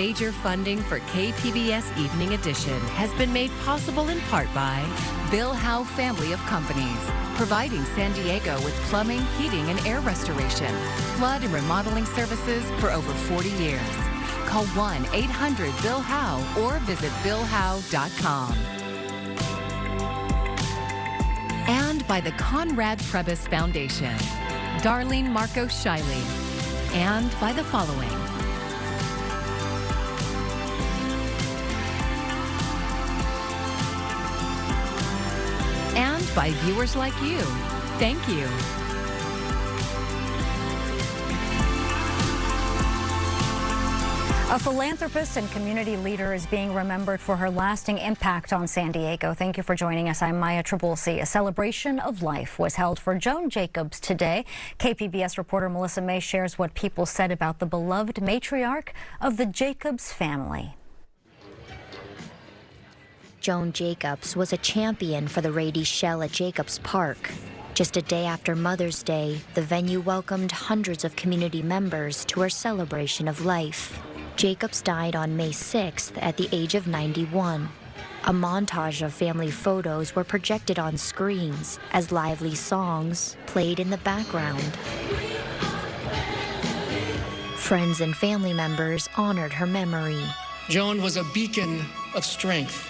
Major funding for KPBS Evening Edition has been made possible in part by Bill Howe Family of Companies, providing San Diego with plumbing, heating, and air restoration, flood and remodeling services for over 40 years. Call 1-800-BILL-HOWE or visit billhowe.com. And by the Conrad Trebas Foundation, Darlene Marcos Shiley, and by the following. And by viewers like you. Thank you. A philanthropist and community leader is being remembered for her lasting impact on San Diego. Thank you for joining us. I'm Maya Trabulsi. A celebration of life was held for Joan Jacobs today. KPBS reporter Melissa May shares what people said about the beloved matriarch of the Jacobs family. Joan Jacobs was a champion for the Rady Shell at Jacobs Park. Just a day after Mother's Day, the venue welcomed hundreds of community members to her celebration of life. Jacobs died on May 6th at the age of 91. A montage of family photos were projected on screens as lively songs played in the background. Friends and family members honored her memory. Joan was a beacon of strength,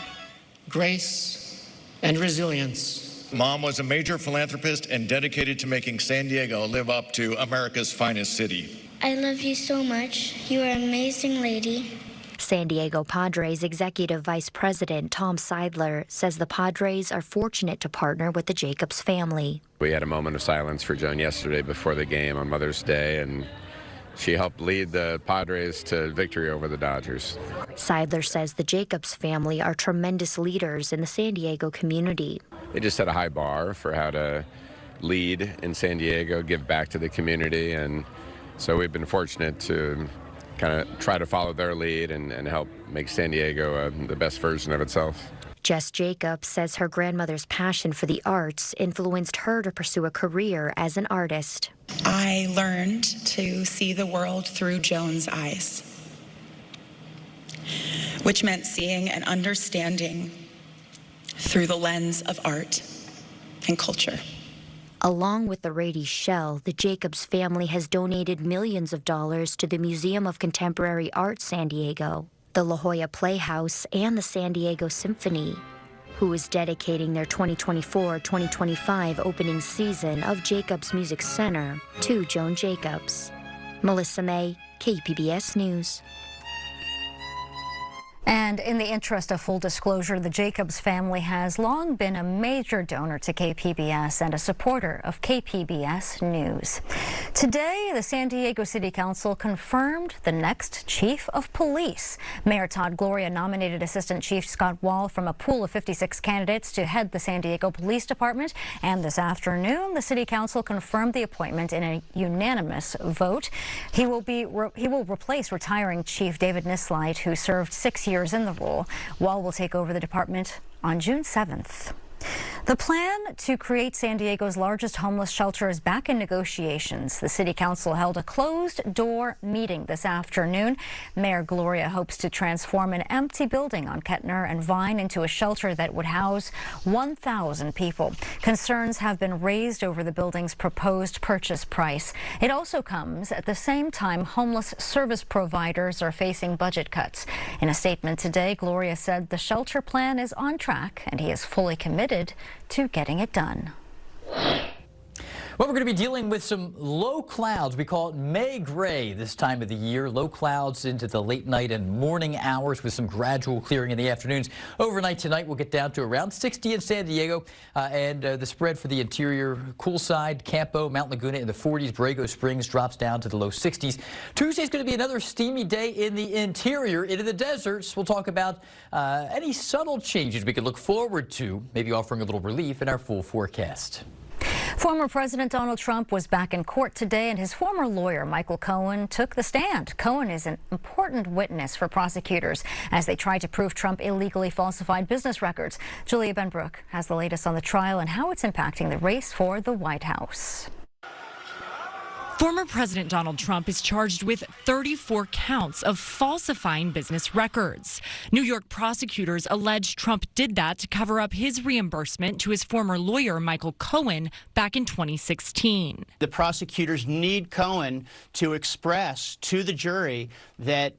grace, and resilience. Mom was a major philanthropist and dedicated to making San Diego live up to America's finest city. I love you so much. You are an amazing lady. San Diego Padres Executive Vice President Tom Seidler says the Padres are fortunate to partner with the Jacobs family. We had a moment of silence for Joan yesterday before the game on Mother's Day, and she helped lead the Padres to victory over the Dodgers. Seidler says the Jacobs family are tremendous leaders in the San Diego community. They just set a high bar for how to lead in San Diego, give back to the community, and so we've been fortunate to kind of try to follow their lead and help make San Diego the best version of itself. Jess Jacobs says her grandmother's passion for the arts influenced her to pursue a career as an artist. I learned to see the world through Joan's eyes, which meant seeing and understanding through the lens of art and culture. Along with the Rady Shell, the Jacobs family has donated millions of dollars to the Museum of Contemporary Art San Diego, the La Jolla Playhouse, and the San Diego Symphony, who is dedicating their 2024-2025 opening season of Jacobs Music Center to Joan Jacobs. Melissa May, KPBS News. And in the interest of full disclosure, the Jacobs family has long been a major donor to KPBS and a supporter of KPBS News. Today, the San Diego City Council confirmed the next chief of police. Mayor Todd Gloria nominated Assistant Chief Scott Wall from a pool of 56 candidates to head the San Diego Police Department. And this afternoon, the City Council confirmed the appointment in a unanimous vote. He will replace retiring Chief David Nisleit, who served 6 years in the role. Wall will take over the department on June 7th. The plan to create San Diego's largest homeless shelter is back in negotiations. The City Council held a closed-door meeting this afternoon. Mayor Gloria hopes to transform an empty building on Kettner and Vine into a shelter that would house 1,000 people. Concerns have been raised over the building's proposed purchase price. It also comes at the same time homeless service providers are facing budget cuts. In a statement today, Gloria said the shelter plan is on track and he is fully committed to getting it done. Well, we're going to be dealing with some low clouds. We call it May gray this time of the year. Low clouds into the late night and morning hours with some gradual clearing in the afternoons. Overnight tonight, we'll get down to around 60 in San Diego. And the spread for the interior, cool side, Campo, Mount Laguna in the 40s. Borrego Springs drops down to the low 60s. Tuesday's going to be another steamy day in the interior. Into the deserts, we'll talk about any subtle changes we could look forward to, maybe offering a little relief in our full forecast. Former President Donald Trump was back in court today, and his former lawyer, Michael Cohen, took the stand. Cohen is an important witness for prosecutors as they try to prove Trump illegally falsified business records. Julia Benbrook has the latest on the trial and how it's impacting the race for the White House. Former President Donald Trump is charged with 34 counts of falsifying business records. New York prosecutors allege Trump did that to cover up his reimbursement to his former lawyer, Michael Cohen, back in 2016. The prosecutors need Cohen to express to the jury that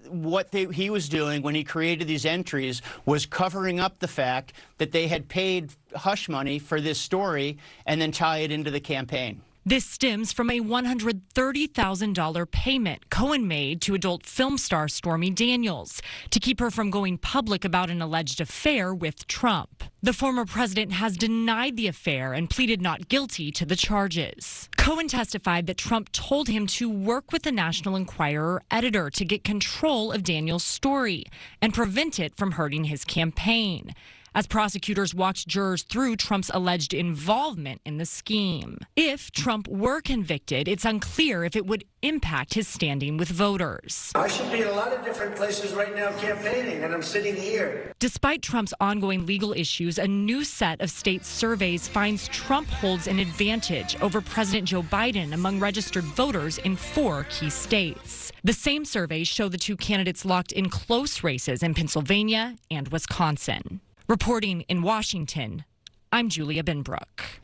what he was doing when he created these entries was covering up the fact that they had paid hush money for this story and then tie it into the campaign. This stems from a $130,000 payment Cohen made to adult film star Stormy Daniels to keep her from going public about an alleged affair with Trump. The former president has denied the affair and pleaded not guilty to the charges. Cohen testified that Trump told him to work with the National Enquirer editor to get control of Daniels' story and prevent it from hurting his campaign, as prosecutors watched jurors through Trump's alleged involvement in the scheme. If Trump were convicted, it's unclear if it would impact his standing with voters. I should be in a lot of different places right now campaigning, and I'm sitting here. Despite Trump's ongoing legal issues, a new set of state surveys finds Trump holds an advantage over President Joe Biden among registered voters in 4 key states. The same surveys show the two candidates locked in close races in Pennsylvania and Wisconsin. Reporting in Washington, I'm Julia Binbrook.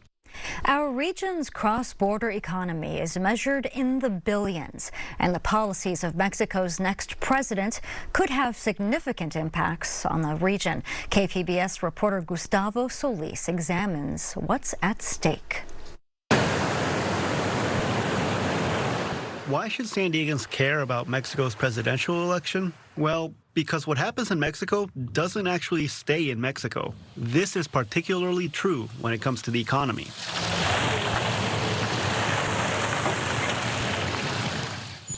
Our region's cross-border economy is measured in the billions, and the policies of Mexico's next president could have significant impacts on the region. KPBS reporter Gustavo Solis examines what's at stake. Why should San Diegans care about Mexico's presidential election? Well, because what happens in Mexico doesn't actually stay in Mexico. This is particularly true when it comes to the economy.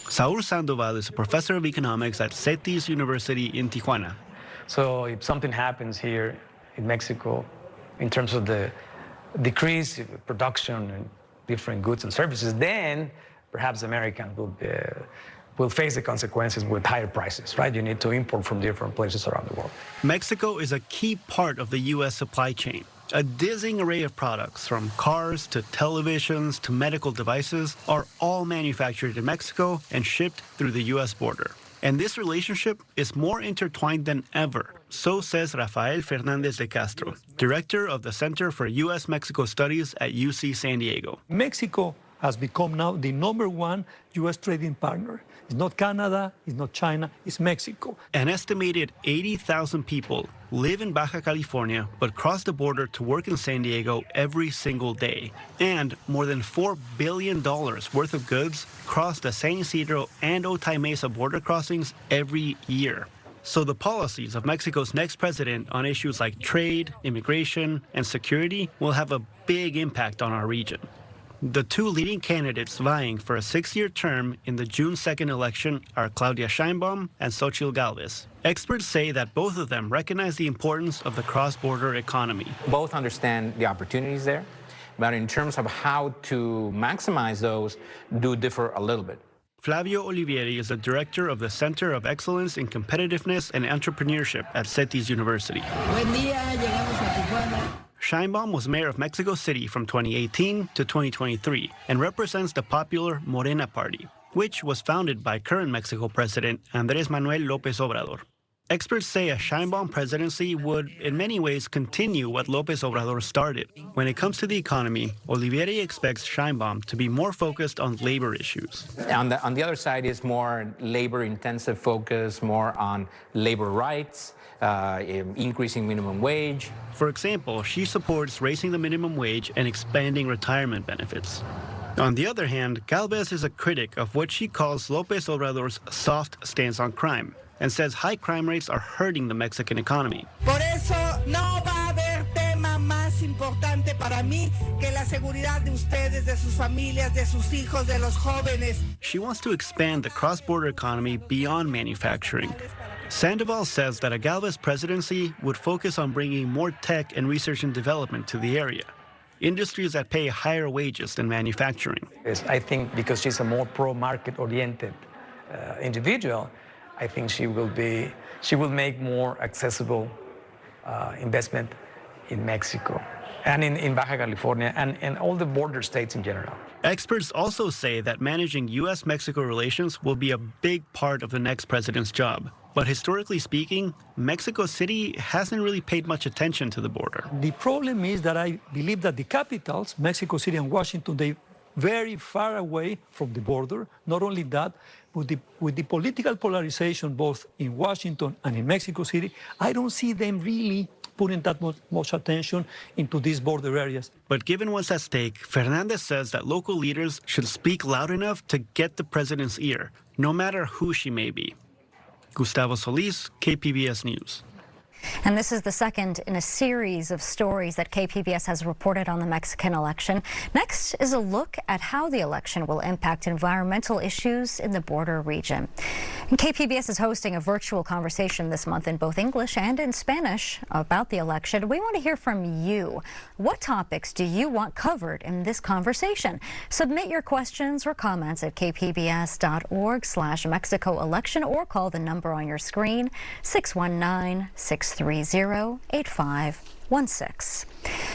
Saúl Sandoval is a professor of economics at CETIS University in Tijuana. So if something happens here in Mexico in terms of the decrease in production and different goods and services, then perhaps Americans will face the consequences with higher prices, right? You need to import from different places around the world. Mexico is a key part of the U.S. supply chain. A dizzying array of products, from cars to televisions to medical devices, are all manufactured in Mexico and shipped through the U.S. border. And this relationship is more intertwined than ever, so says Rafael Fernández de Castro, director of the Center for U.S.-Mexico Studies at UC San Diego. Mexico has become now the #1 U.S. trading partner. It's not Canada, it's not China, it's Mexico. An estimated 80,000 people live in Baja California but cross the border to work in San Diego every single day. And more than $4 billion worth of goods cross the San Isidro and Otay Mesa border crossings every year. So the policies of Mexico's next president on issues like trade, immigration, and security will have a big impact on our region. The two leading candidates vying for a 6-year term in the June 2nd election are Claudia Sheinbaum and Xochitl Gálvez. Experts say that both of them recognize the importance of the cross-border economy. Both understand the opportunities there, but in terms of how to maximize those, do differ a little bit. Flavio Olivieri is the director of the Center of Excellence in Competitiveness and Entrepreneurship at CETIS University. Buen día, llegamos a Tijuana. Sheinbaum was mayor of Mexico City from 2018 to 2023 and represents the popular Morena Party, which was founded by current Mexico President Andrés Manuel López Obrador. Experts say a Sheinbaum presidency would, in many ways, continue what López Obrador started. When it comes to the economy, Olivieri expects Sheinbaum to be more focused on labor issues. On the other side is more labor-intensive focus, more on labor rights, increasing minimum wage. For example, she supports raising the minimum wage and expanding retirement benefits. On the other hand, Gálvez is a critic of what she calls López Obrador's soft stance on crime, and says high crime rates are hurting the Mexican economy. Por eso no va a haber tema más importante para mí que la seguridad de ustedes, de sus familias, de sus hijos, de los jóvenes. She wants to expand the cross-border economy beyond manufacturing. Sandoval says that a Gálvez presidency would focus on bringing more tech and research and development to the area, industries that pay higher wages than manufacturing. I think because she's a more pro-market oriented individual, I think she will make more accessible investment in Mexico and in Baja California and all the border states in general. Experts also say that managing U.S.-Mexico relations will be a big part of the next president's job. But historically speaking, Mexico City hasn't really paid much attention to the border. The problem is that I believe that the capitals, Mexico City and Washington, they're very far away from the border. Not only that, with the political polarization both in Washington and in Mexico City, I don't see them really putting that much attention into these border areas. But given what's at stake, Fernandez says that local leaders should speak loud enough to get the president's ear, no matter who she may be. Gustavo Solis, KPBS News. And this is the second in a series of stories that KPBS has reported on the Mexican election. Next is a look at how the election will impact environmental issues in the border region. And KPBS is hosting a virtual conversation this month in both English and in Spanish about the election. We want to hear from you. What topics do you want covered in this conversation? Submit your questions or comments at kpbs.org/Mexico election or call the number on your screen, 619-630-8516.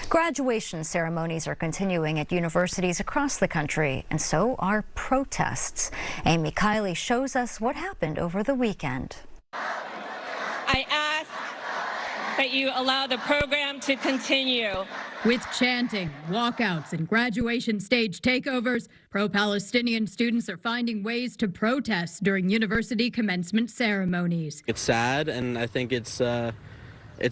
Graduation ceremonies are continuing at universities across the country, and so are protests. Amy Kiley shows us what happened over the weekend. I ask that you allow the program to continue. With chanting, walkouts, and graduation stage takeovers, pro-Palestinian students are finding ways to protest during university commencement ceremonies. It's sad, and I think it's a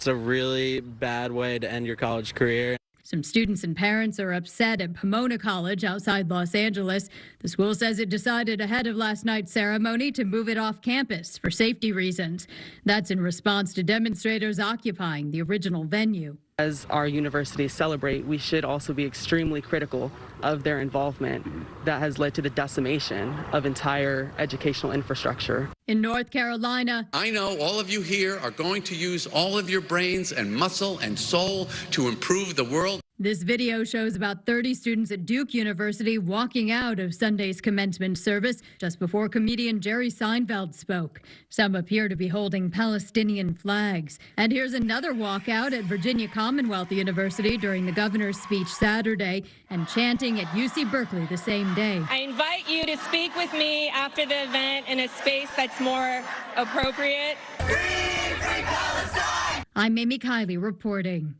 really bad way to end your college career. Some students and parents are upset at Pomona College outside Los Angeles. The school says it decided ahead of last night's ceremony to move it off campus for safety reasons. That's in response to demonstrators occupying the original venue. As our universities celebrate, we should also be extremely critical of their involvement that has led to the decimation of entire educational infrastructure. In North Carolina, I know all of you here are going to use all of your brains and muscle and soul to improve the world. This video shows about 30 students at Duke University walking out of Sunday's commencement service just before comedian Jerry Seinfeld spoke. Some appear to be holding Palestinian flags. And here's another walkout at Virginia Commonwealth University during the governor's speech Saturday and chanting at UC Berkeley the same day. I invite you to speak with me after the event in a space that's more appropriate. Free Palestine! I'm Amy Kiley reporting.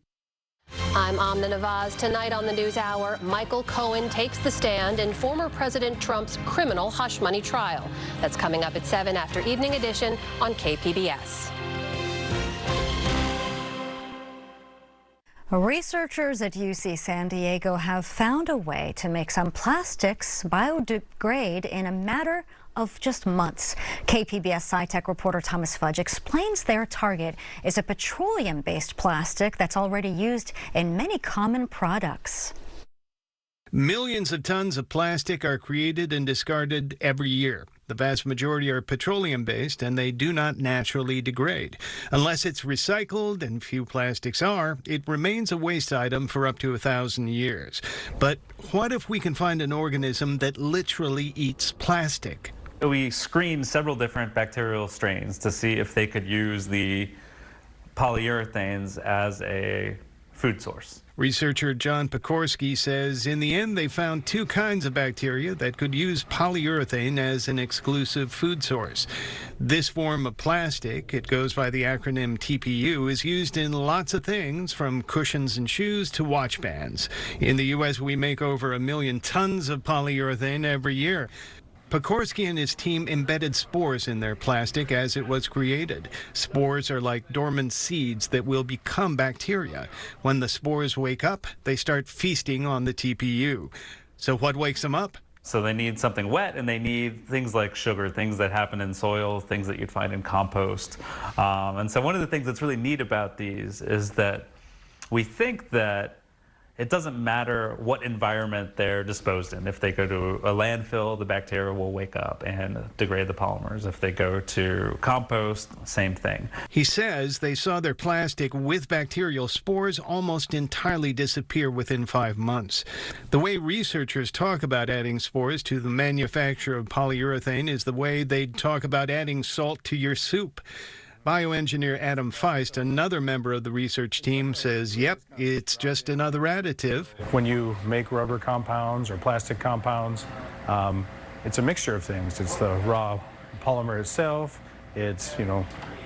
I'm Amna Nawaz. Tonight on the NewsHour, Michael Cohen takes the stand in former President Trump's criminal hush money trial. That's coming up at 7 after Evening Edition on KPBS. Researchers at UC San Diego have found a way to make some plastics biodegrade in a matter of just months. KPBS SciTech reporter Thomas Fudge explains their target is a petroleum-based plastic that's already used in many common products. Millions of tons of plastic are created and discarded every year. The vast majority are petroleum-based, and they do not naturally degrade. Unless it's recycled, and few plastics are, it remains a waste item for up to 1,000 years. But what if we can find an organism that literally eats plastic? We screened several different bacterial strains to see if they could use the polyurethanes as a food source. Researcher John Pekorski says in the end they found two kinds of bacteria that could use polyurethane as an exclusive food source. This form of plastic, it goes by the acronym TPU, is used in lots of things from cushions and shoes to watch bands. In the U.S., we make over 1 million tons of polyurethane every year. Pekorski and his team embedded spores in their plastic as it was created. Spores are like dormant seeds that will become bacteria. When the spores wake up, they start feasting on the TPU. So what wakes them up? So they need something wet, and they need things like sugar, things that happen in soil, things that you'd find in compost. And so one of the things that's really neat about these is that we think that it doesn't matter what environment they're disposed in. If they go to a landfill, the bacteria will wake up and degrade the polymers. If they go to compost, same thing. He says they saw their plastic with bacterial spores almost entirely disappear within 5 months. The way researchers talk about adding spores to the manufacture of polyurethane is the way they'd talk about adding salt to your soup. Bioengineer Adam Feist, another member of the research team, says, yep, it's just another additive. When you make rubber compounds or plastic compounds, it's a mixture of things. It's the raw polymer itself, it's,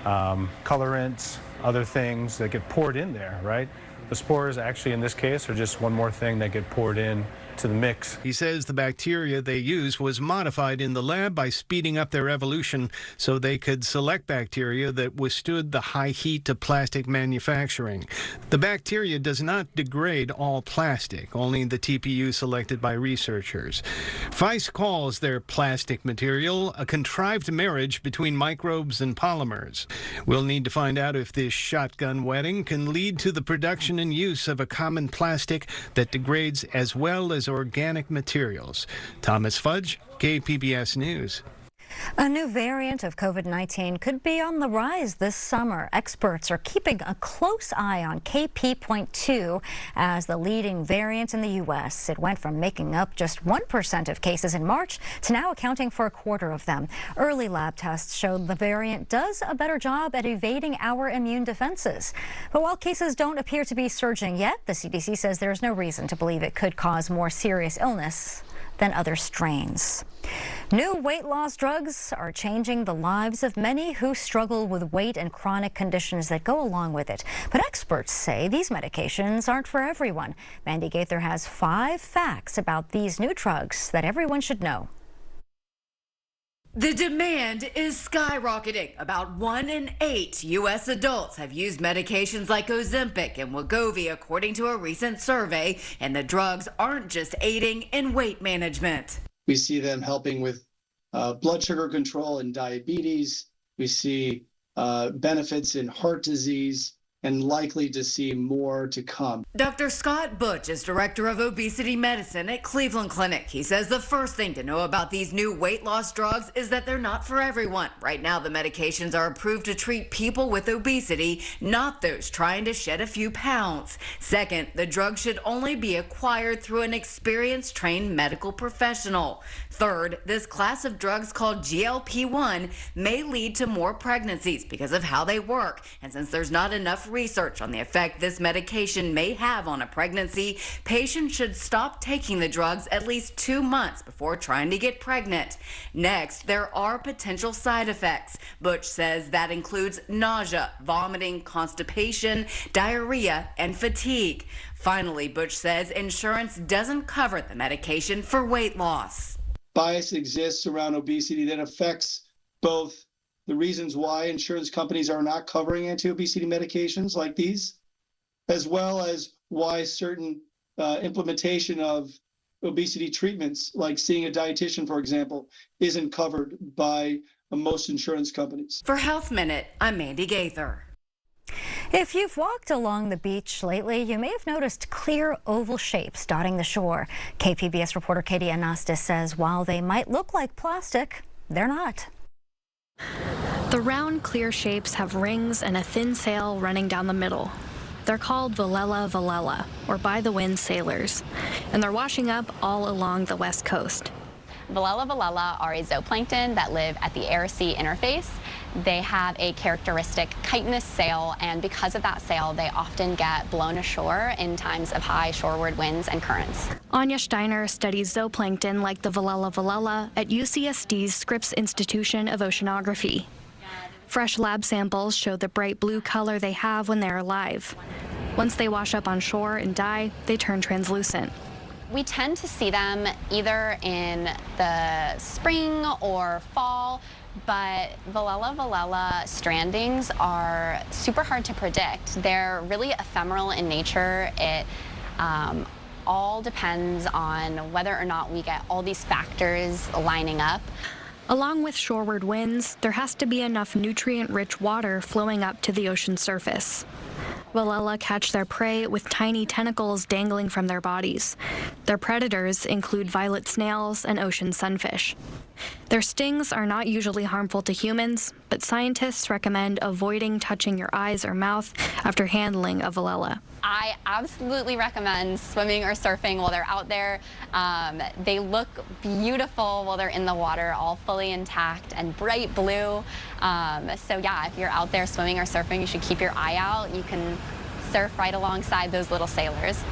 colorants, other things that get poured in there, right? The spores actually, in this case, are just one more thing that get poured in to the mix. He says the bacteria they use was modified in the lab by speeding up their evolution so they could select bacteria that withstood the high heat of plastic manufacturing. The bacteria does not degrade all plastic, only the TPU selected by researchers. Feist calls their plastic material a contrived marriage between microbes and polymers. We'll need to find out if this shotgun wedding can lead to the production and use of a common plastic that degrades as well as organic materials. Thomas Fudge, KPBS News. A new variant of COVID-19 could be on the rise this summer. Experts are keeping a close eye on KP.2 as the leading variant in the U.S. It went from making up just 1% of cases in March to now accounting for a quarter of them. Early lab tests showed the variant does a better job at evading our immune defenses. But while cases don't appear to be surging yet, the CDC says there's no reason to believe it could cause more serious illness than other strains. New weight loss drugs are changing the lives of many who struggle with weight and chronic conditions that go along with it. But experts say these medications aren't for everyone. Mandy Gaither has 5 facts about these new drugs that everyone should know. The demand is skyrocketing. About 1 in 8 U.S. adults have used medications like Ozempic and Wegovy, according to a recent survey, and the drugs aren't just aiding in weight management. We see them helping with blood sugar control and diabetes. We see benefits in heart disease, and likely to see more to come. Dr. Scott Butch is director of obesity medicine at Cleveland Clinic. He says the first thing to know about these new weight loss drugs is that they're not for everyone. Right now, the medications are approved to treat people with obesity, not those trying to shed a few pounds. Second, the drug should only be acquired through an experienced, trained medical professional. Third, this class of drugs called GLP-1 may lead to more pregnancies because of how they work. And since there's not enough research on the effect this medication may have on a pregnancy, patients should stop taking the drugs at least 2 months before trying to get pregnant. Next, there are potential side effects. Butch says that includes nausea, vomiting, constipation, diarrhea, and fatigue. Finally, Butch says insurance doesn't cover the medication for weight loss. Bias exists around obesity that affects both the reasons why insurance companies are not covering anti-obesity medications like these, as well as why certain implementation of obesity treatments, like seeing a dietitian, for example, isn't covered by most insurance companies. For Health Minute, I'm Mandy Gaither. If you've walked along the beach lately, you may have noticed clear oval shapes dotting the shore. KPBS reporter Katie Anastas says while they might look like plastic, they're not. The round, clear shapes have rings and a thin sail running down the middle. They're called Valela, or by-the-wind sailors, and they're washing up all along the west coast. Valela are a zooplankton that live at the air-sea interface. They have a characteristic chitinous sail, and because of that sail, they often get blown ashore in times of high shoreward winds and currents. Anya Steiner studies zooplankton like the Valela at UCSD's Scripps Institution of Oceanography. Fresh lab samples show the bright blue color they have when they're alive. Once they wash up on shore and die, they turn translucent. We tend to see them either in the spring or fall, but Valela strandings are super hard to predict. They're really ephemeral in nature. It all depends on whether or not we get all these factors lining up. Along with shoreward winds, there has to be enough nutrient-rich water flowing up to the ocean surface. Valela catch their prey with tiny tentacles dangling from their bodies. Their predators include violet snails and ocean sunfish. Their stings are not usually harmful to humans, but scientists recommend avoiding touching your eyes or mouth after handling a Valela. I absolutely recommend swimming or surfing while they're out there. They look beautiful while they're in the water, all fully intact and bright blue. So yeah, if you're out there swimming or surfing, you should keep your eye out. You can surf right alongside those little sailors.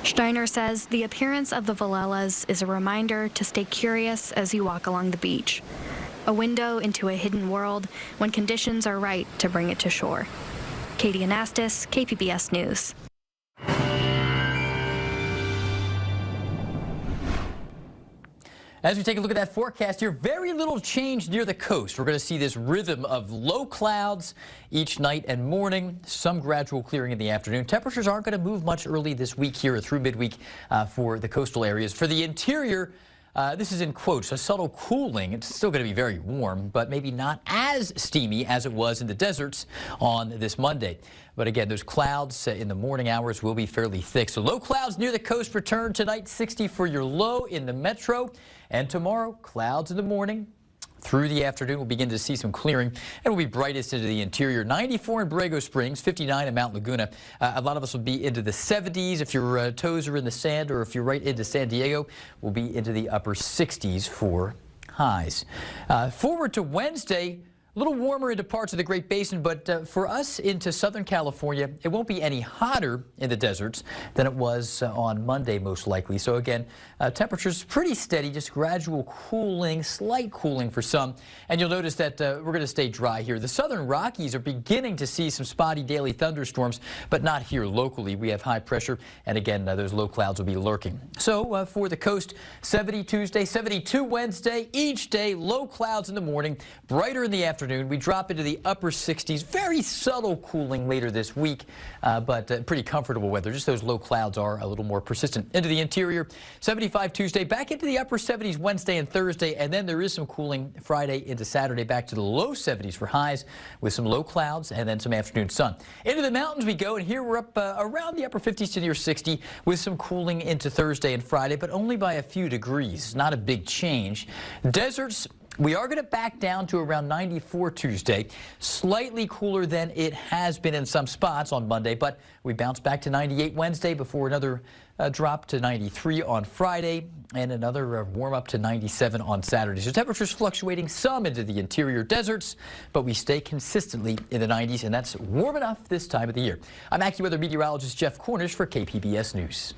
Steiner says the appearance of the Valelas is a reminder to stay curious as you walk along the beach. A window into a hidden world when conditions are right to bring it to shore. Katie Anastas, KPBS News. As we take a look at that forecast here, very little change near the coast. We're going to see this rhythm of low clouds each night and morning, some gradual clearing in the afternoon. Temperatures aren't going to move much early this week here or through midweek for the coastal areas. For the interior, this is in quotes, a subtle cooling. It's still going to be very warm, but maybe not as steamy as it was in the deserts on this Monday. But again, those clouds in the morning hours will be fairly thick. So low clouds near the coast return tonight, 60 for your low in the metro. And tomorrow, clouds in the morning. Through the afternoon, we'll begin to see some clearing, and we'll be brightest into the interior. 94 in Borrego Springs, 59 in Mount Laguna. A lot of us will be into the 70s if your toes are in the sand, or if you're right into San Diego, we'll be into the upper 60s for highs. Forward to Wednesday. A little warmer into parts of the Great Basin, but for us into Southern California, it won't be any hotter in the deserts than it was on Monday, most likely. So again, temperatures pretty steady, just gradual cooling, slight cooling for some. And you'll notice that we're going to stay dry here. The Southern Rockies are beginning to see some spotty daily thunderstorms, but not here locally. We have high pressure, and again, those low clouds will be lurking. So for the coast, 70 Tuesday, 72 Wednesday, each day, low clouds in the morning, brighter in the afternoon. We drop into the upper 60s. Very subtle cooling later this week, but pretty comfortable weather. Just those low clouds are a little more persistent. Into the interior, 75 Tuesday, back into the upper 70s Wednesday and Thursday, and then there is some cooling Friday into Saturday, back to the low 70s for highs with some low clouds and then some afternoon sun. Into the mountains we go, and here we're up around the upper 50s to near 60 with some cooling into Thursday and Friday, but only by a few degrees. Not a big change. Deserts, we are going to back down to around 94 Tuesday, slightly cooler than it has been in some spots on Monday, but we bounce back to 98 Wednesday before another drop to 93 on Friday and another warm up to 97 on Saturday. So temperatures fluctuating some into the interior deserts, but we stay consistently in the 90s, and that's warm enough this time of the year. I'm AccuWeather meteorologist Jeff Cornish for KPBS News.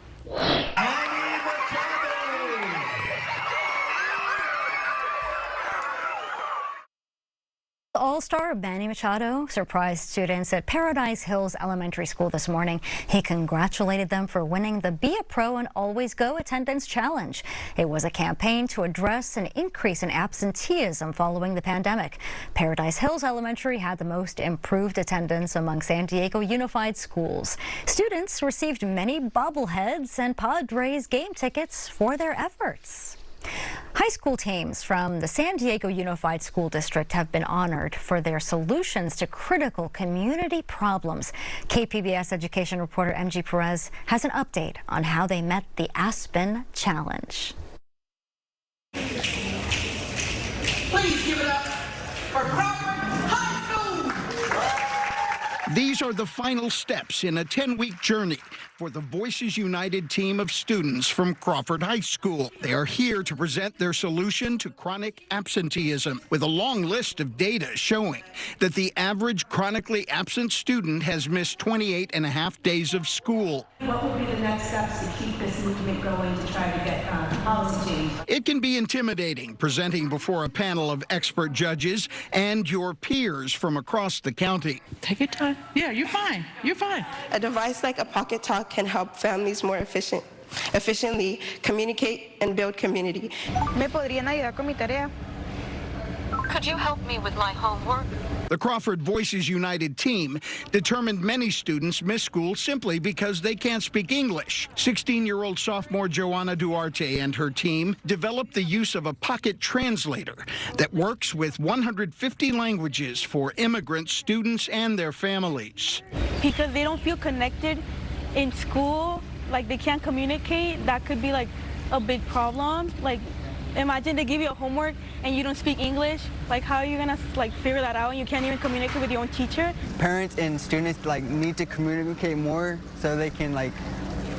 All-star Manny Machado surprised students at Paradise Hills Elementary School this morning. He congratulated them for winning the Be a Pro and Always Go Attendance Challenge. It was a campaign to address an increase in absenteeism following the pandemic. Paradise Hills Elementary had the most improved attendance among San Diego Unified Schools. Students received many bobbleheads and Padres game tickets for their efforts. High school teams from the San Diego Unified School District have been honored for their solutions to critical community problems. KPBS education reporter MG Perez has an update on how they met the Aspen Challenge. Please give it up for Crawford High School! These are the final steps in a 10-week journey for the Voices United team of students from Crawford High School. They are here to present their solution to chronic absenteeism with a long list of data showing that the average chronically absent student has missed 28 and a half days of school. What will be the next steps to keep this movement going to try to get policy change? It can be intimidating presenting before a panel of expert judges and your peers from across the county. Take your time. Yeah, you're fine. You're fine. A device like a Pocket Talk can help families more efficiently communicate and build community. ¿Me podrían ayudar con mi tarea? Could you help me with my homework? The Crawford Voices United team determined many students miss school simply because they can't speak English. 16-year-old sophomore Joanna Duarte and her team developed the use of a pocket translator that works with 150 languages for immigrant students and their families. Because they don't feel connected in school, like they can't communicate, that could be like a big problem. Like Imagine they give you a homework and you don't speak English. Like, how are you gonna figure that out and you can't even communicate with your own teacher? Parents and students need to communicate more so they can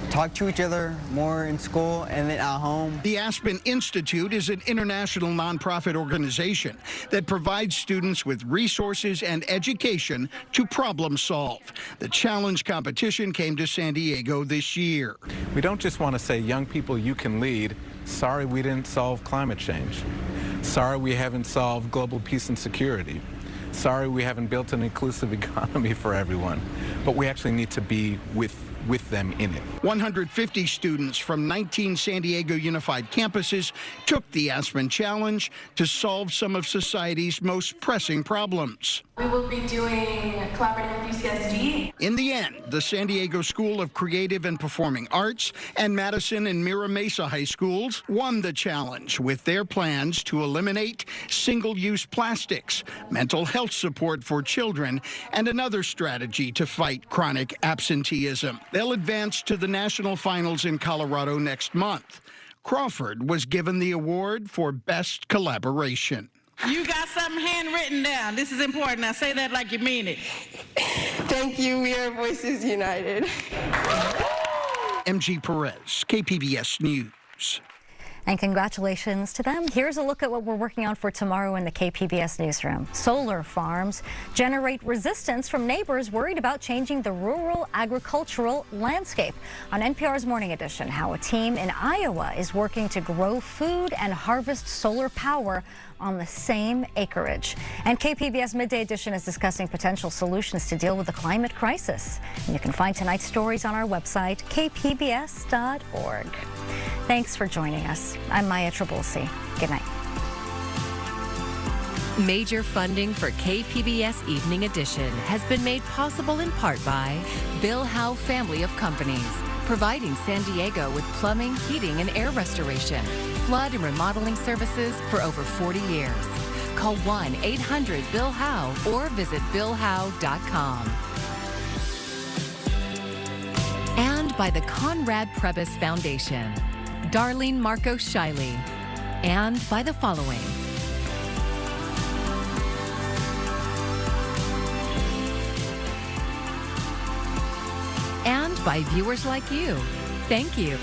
talk to each other more in school and then at home. The Aspen Institute is an international nonprofit organization that provides students with resources and education to problem solve. The challenge competition came to San Diego this year. We don't just want to say, young people, you can lead. Sorry we didn't solve climate change. Sorry we haven't solved global peace and security. Sorry we haven't built an inclusive economy for everyone. But we actually need to be with them in it. 150 students from 19 San Diego Unified campuses took the Aspen Challenge to solve some of society's most pressing problems. We will be doing collaborating with UCSD. In the end, the San Diego School of Creative and Performing Arts and Madison and Mira Mesa High Schools won the challenge with their plans to eliminate single-use plastics, mental health support for children, and another strategy to fight chronic absenteeism. They'll advance to the national finals in Colorado next month. Crawford was given the award for Best Collaboration. You got something handwritten down. This is important. Now say that like you mean it. Thank you. We are Voices United. MG Perez, KPBS News. And congratulations to them. Here's a look at what we're working on for tomorrow in the KPBS newsroom. Solar farms generate resistance from neighbors worried about changing the rural agricultural landscape. On NPR's Morning Edition, how a team in Iowa is working to grow food and harvest solar power on the same acreage. And KPBS Midday Edition is discussing potential solutions to deal with the climate crisis. And you can find tonight's stories on our website, kpbs.org. Thanks for joining us. I'm Maya Trabulsi. Good night. Major funding for KPBS Evening Edition has been made possible in part by Bill Howe Family of Companies, providing San Diego with plumbing, heating, and air restoration, flood and remodeling services for over 40 years. Call 1-800-BILL-HOWE or visit billhowe.com. And by the Conrad Prebys Foundation, Darlene Marcos Shiley, and by the following. And by viewers like you. Thank you.